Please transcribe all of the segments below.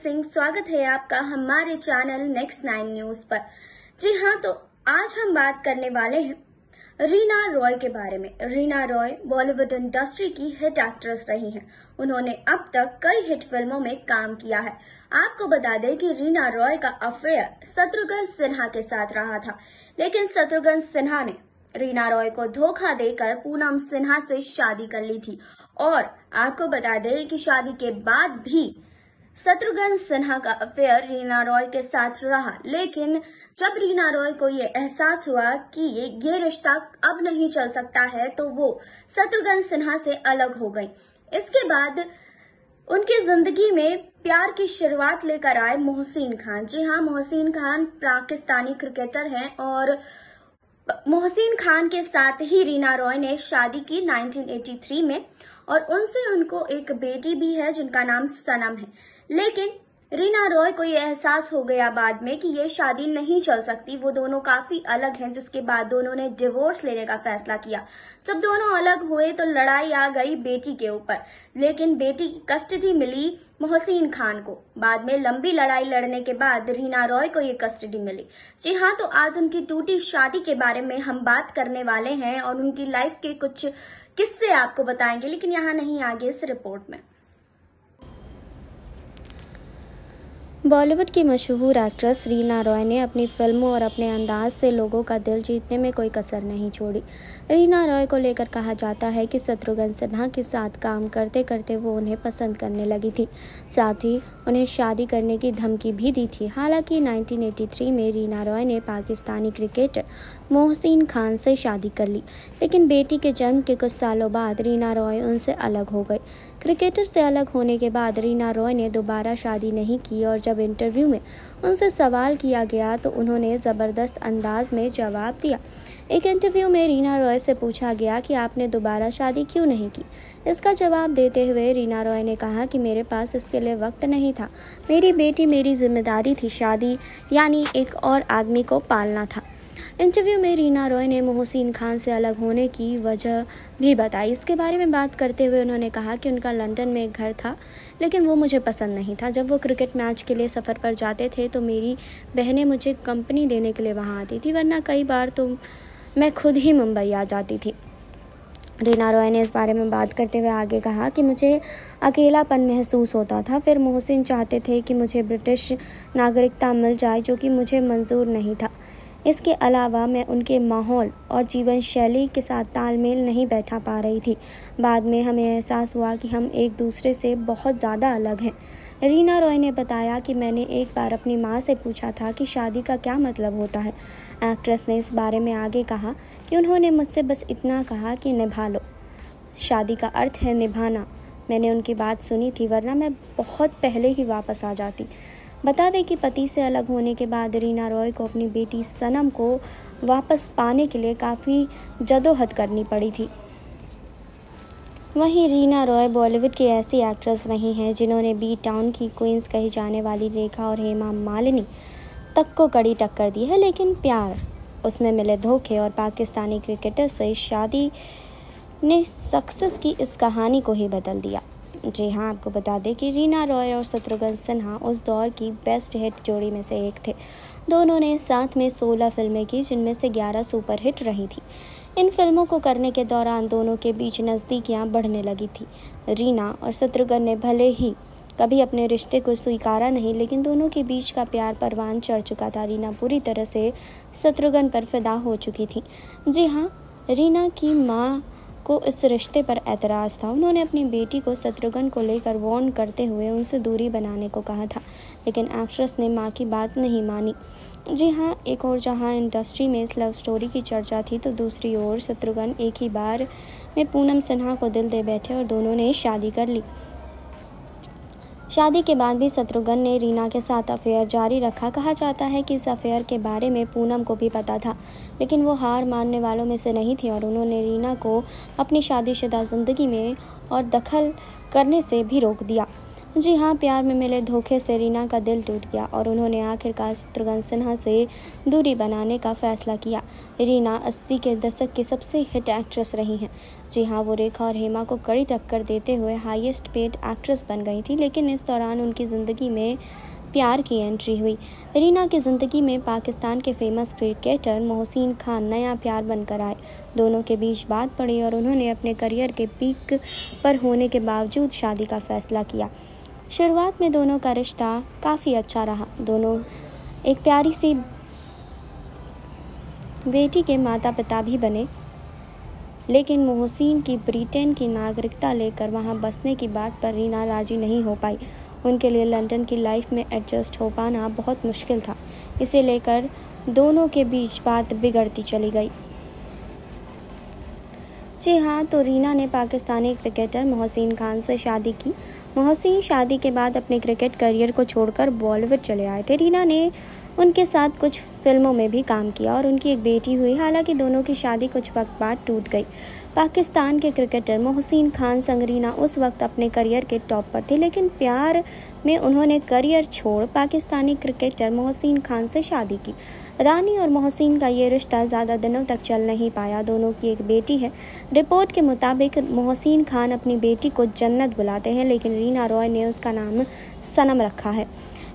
सिंह। स्वागत है आपका हमारे चैनल नेक्स्ट 9 न्यूज पर। जी हाँ, तो आज हम बात करने वाले हैं रीना रॉय के बारे में। रीना रॉय बॉलीवुड इंडस्ट्री की हिट एक्ट्रेस रही हैं। उन्होंने अब तक कई हिट फिल्मों में काम किया है। आपको बता दें कि रीना रॉय का अफेयर शत्रुघ्न सिन्हा के साथ रहा था, लेकिन शत्रुघ्न सिन्हा ने रीना रॉय को धोखा देकर पूनम सिन्हा से शादी कर ली थी। और आपको बता दें कि शादी के बाद भी शत्रुघ्न सिन्हा का अफेयर रीना रॉय के साथ रहा, लेकिन जब रीना रॉय को ये एहसास हुआ कि ये रिश्ता अब नहीं चल सकता है, तो वो शत्रुघ्न सिन्हा से अलग हो गई। इसके बाद उनकी जिंदगी में प्यार की शुरुआत लेकर आए मोहसिन खान। जी हाँ, मोहसिन खान पाकिस्तानी क्रिकेटर हैं और मोहसिन खान के साथ ही रीना रॉय ने शादी की 1983 में और उनसे उनको एक बेटी भी है जिनका नाम सनम है। लेकिन रीना रॉय को ये एहसास हो गया बाद में कि ये शादी नहीं चल सकती, वो दोनों काफी अलग हैं, जिसके बाद दोनों ने डिवोर्स लेने का फैसला किया। जब दोनों अलग हुए तो लड़ाई आ गई बेटी के ऊपर, लेकिन बेटी की कस्टडी मिली मोहसिन खान को। बाद में लंबी लड़ाई लड़ने के बाद रीना रॉय को ये कस्टडी मिली। जी हाँ, तो आज उनकी टूटी शादी के बारे में हम बात करने वाले हैं और उनकी लाइफ के कुछ किस्से आपको बताएंगे, लेकिन यहाँ नहीं, आगे इस रिपोर्ट में। बॉलीवुड की मशहूर एक्ट्रेस रीना रॉय ने अपनी फिल्मों और अपने अंदाज से लोगों का दिल जीतने में कोई कसर नहीं छोड़ी। रीना रॉय को लेकर कहा जाता है कि शत्रुघ्न सिन्हा के साथ काम करते करते वो उन्हें पसंद करने लगी थी, साथ ही उन्हें शादी करने की धमकी भी दी थी। हालांकि 1983 में रीना रॉय ने पाकिस्तानी क्रिकेटर मोहसिन खान से शादी कर ली, लेकिन बेटी के जन्म के कुछ सालों बाद रीना रॉय उनसे अलग हो गई। क्रिकेटर से अलग होने के बाद रीना रॉय ने दोबारा शादी नहीं की और जब इंटरव्यू में उनसे सवाल किया गया तो उन्होंने ज़बरदस्त अंदाज में जवाब दिया। एक इंटरव्यू में रीना रॉय से पूछा गया कि आपने दोबारा शादी क्यों नहीं की। इसका जवाब देते हुए रीना रॉय ने कहा कि मेरे पास इसके लिए वक्त नहीं था, मेरी बेटी मेरी जिम्मेदारी थी, शादी यानी एक और आदमी को पालना था। इंटरव्यू में रीना रॉय ने मोहसिन खान से अलग होने की वजह भी बताई। इसके बारे में बात करते हुए उन्होंने कहा कि उनका लंदन में एक घर था, लेकिन वो मुझे पसंद नहीं था। जब वो क्रिकेट मैच के लिए सफ़र पर जाते थे तो मेरी बहनें मुझे कंपनी देने के लिए वहाँ आती थी, वरना कई बार तो मैं खुद ही मुंबई आ जाती थी। रीना रॉय ने इस बारे में बात करते हुए आगे कहा कि मुझे अकेलापन महसूस होता था। फिर मोहसिन चाहते थे कि मुझे ब्रिटिश नागरिकता मिल जाए, जो कि मुझे मंजूर नहीं था। इसके अलावा मैं उनके माहौल और जीवन शैली के साथ तालमेल नहीं बैठा पा रही थी। बाद में हमें एहसास हुआ कि हम एक दूसरे से बहुत ज़्यादा अलग हैं। रीना रॉय ने बताया कि मैंने एक बार अपनी माँ से पूछा था कि शादी का क्या मतलब होता है। एक्ट्रेस ने इस बारे में आगे कहा कि उन्होंने मुझसे बस इतना कहा कि निभा लो, शादी का अर्थ है निभाना। मैंने उनकी बात सुनी थी, वरना मैं बहुत पहले ही वापस आ जाती। बता दें कि पति से अलग होने के बाद रीना रॉय को अपनी बेटी सनम को वापस पाने के लिए काफ़ी जदोजहद करनी पड़ी थी। वहीं रीना रॉय बॉलीवुड की ऐसी एक्ट्रेस रही हैं जिन्होंने बी टाउन की क्वींस कही जाने वाली रेखा और हेमा मालिनी तक को कड़ी टक्कर दी है, लेकिन प्यार, उसमें मिले धोखे और पाकिस्तानी क्रिकेटर से शादी ने सक्सेस की इस कहानी को ही बदल दिया। जी हाँ, आपको बता दें कि रीना रॉय और शत्रुघ्न सिन्हा उस दौर की बेस्ट हिट जोड़ी में से एक थे। दोनों ने साथ में 16 फिल्में की, जिनमें से 11 सुपर हिट रही थी। इन फिल्मों को करने के दौरान दोनों के बीच नज़दीकियाँ बढ़ने लगी थी। रीना और शत्रुघ्न ने भले ही कभी अपने रिश्ते को स्वीकारा नहीं, लेकिन दोनों के बीच का प्यार परवान चढ़ चुका था। रीना पूरी तरह से शत्रुघ्न पर फिदा हो चुकी थी। जी हाँ, रीना की माँ को इस रिश्ते पर एतराज़ था। उन्होंने अपनी बेटी को शत्रुघ्न को लेकर वार्न करते हुए उनसे दूरी बनाने को कहा था, लेकिन एक्ट्रेस ने मां की बात नहीं मानी। जी हाँ, एक और जहां इंडस्ट्री में इस लव स्टोरी की चर्चा थी, तो दूसरी ओर शत्रुघ्न एक ही बार में पूनम सिन्हा को दिल दे बैठे और दोनों ने शादी कर ली। शादी के बाद भी शत्रुघ्न ने रीना के साथ अफेयर जारी रखा। कहा जाता है कि इस अफेयर के बारे में पूनम को भी पता था, लेकिन वो हार मानने वालों में से नहीं थी और उन्होंने रीना को अपनी शादीशुदा ज़िंदगी में और दखल करने से भी रोक दिया। जी हाँ, प्यार में मिले धोखे से रीना का दिल टूट गया और उन्होंने आखिरकार शत्रुघ्न सिन्हा से दूरी बनाने का फैसला किया। रीना 80 के दशक की सबसे हिट एक्ट्रेस रही हैं। जी हाँ, वो रेखा और हेमा को कड़ी टक्कर देते हुए हाईएस्ट पेड एक्ट्रेस बन गई थी, लेकिन इस दौरान उनकी ज़िंदगी में प्यार की एंट्री हुई। रीना की ज़िंदगी में पाकिस्तान के फेमस क्रिकेटर मोहसिन खान नया प्यार बनकर आए। दोनों के बीच बात पड़ी और उन्होंने अपने करियर के पीक पर होने के बावजूद शादी का फैसला किया। शुरुआत में दोनों का रिश्ता काफ़ी अच्छा रहा। दोनों एक प्यारी सी बेटी के माता पिता भी बने, लेकिन मोहसिन की ब्रिटेन की नागरिकता लेकर वहां बसने की बात पर रीना राजी नहीं हो पाई। उनके लिए लंदन की लाइफ में एडजस्ट हो पाना बहुत मुश्किल था। इसे लेकर दोनों के बीच बात बिगड़ती चली गई। जी हाँ, तो रीना ने पाकिस्तानी क्रिकेटर मोहसिन खान से शादी की। मोहसिन शादी के बाद अपने क्रिकेट करियर को छोड़कर बॉलीवुड चले आए थे। रीना ने उनके साथ कुछ फिल्मों में भी काम किया और उनकी एक बेटी हुई। हालांकि दोनों की शादी कुछ वक्त बाद टूट गई। पाकिस्तान के क्रिकेटर मोहसिन खान संग रीना उस वक्त अपने करियर के टॉप पर थे, लेकिन प्यार में उन्होंने करियर छोड़ पाकिस्तानी क्रिकेटर मोहसिन खान से शादी की। रानी और मोहसिन का ये रिश्ता ज़्यादा दिनों तक चल नहीं पाया। दोनों की एक बेटी है। रिपोर्ट के मुताबिक मोहसिन खान अपनी बेटी को जन्नत बुलाते हैं, लेकिन रीना रॉय ने उसका नाम सनम रखा है।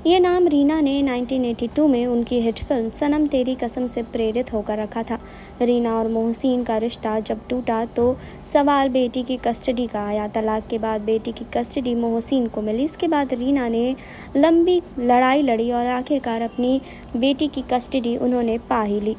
ये नाम रीना ने 1982 में उनकी हिट फिल्म सनम तेरी कसम से प्रेरित होकर रखा था। रीना और मोहसिन का रिश्ता जब टूटा तो सवाल बेटी की कस्टडी का आया। तलाक के बाद बेटी की कस्टडी मोहसिन को मिली। इसके बाद रीना ने लंबी लड़ाई लड़ी और आखिरकार अपनी बेटी की कस्टडी उन्होंने पा ही ली।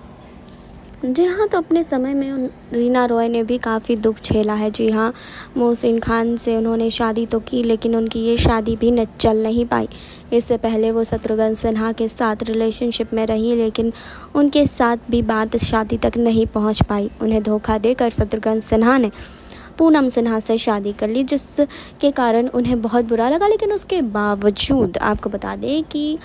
जी हाँ, तो अपने समय में रीना रॉय ने भी काफ़ी दुख झेला है। जी हाँ, मोहसिन खान से उन्होंने शादी तो की, लेकिन उनकी ये शादी भी न चल नहीं पाई। इससे पहले वो शत्रुघ्न सिन्हा के साथ रिलेशनशिप में रही, लेकिन उनके साथ भी बात शादी तक नहीं पहुंच पाई। उन्हें धोखा देकर शत्रुघ्न सिन्हा ने पूनम सिन्हा से शादी कर ली, जिसके कारण उन्हें बहुत बुरा लगा। लेकिन उसके बावजूद आपको बता दें कि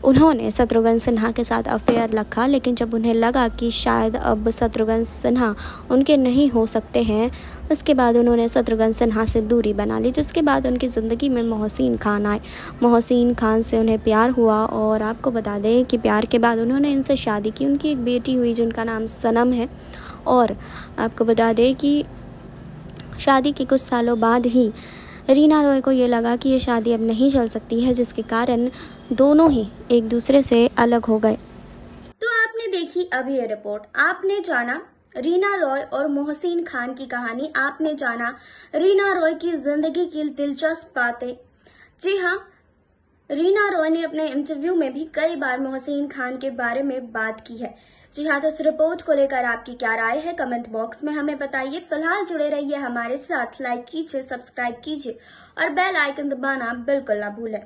उन्होंने शत्रुघ्न सिन्हा के साथ अफेयर रखा, लेकिन जब उन्हें लगा कि शायद अब शत्रुघ्न सिन्हा उनके नहीं हो सकते हैं, उसके बाद उन्होंने शत्रुघ्न सिन्हा से दूरी बना ली, जिसके बाद उनकी ज़िंदगी में मोहसिन खान आए। मोहसिन खान से उन्हें प्यार हुआ और आपको बता दें कि प्यार के बाद उन्होंने इनसे शादी की। उनकी एक बेटी हुई जिनका नाम सनम है। और आपको बता दें कि शादी के कुछ सालों बाद ही रीना रॉय को ये लगा कि ये शादी अब नहीं चल सकती है, जिसके कारण दोनों ही एक दूसरे से अलग हो गए। तो आपने देखी अभी ये रिपोर्ट। आपने जाना रीना रॉय और मोहसिन खान की कहानी। आपने जाना रीना रॉय की जिंदगी की दिलचस्प बातें। जी हाँ, रीना रॉय ने अपने इंटरव्यू में भी कई बार मोहसिन खान के बारे में बात की है। जी हाँ, तो इस रिपोर्ट को लेकर आपकी क्या राय है, कमेंट बॉक्स में हमें बताइए। फिलहाल जुड़े रहिए हमारे साथ, लाइक कीजिए, सब्सक्राइब कीजिए और बेल आइकन दबाना बिल्कुल ना भूलें।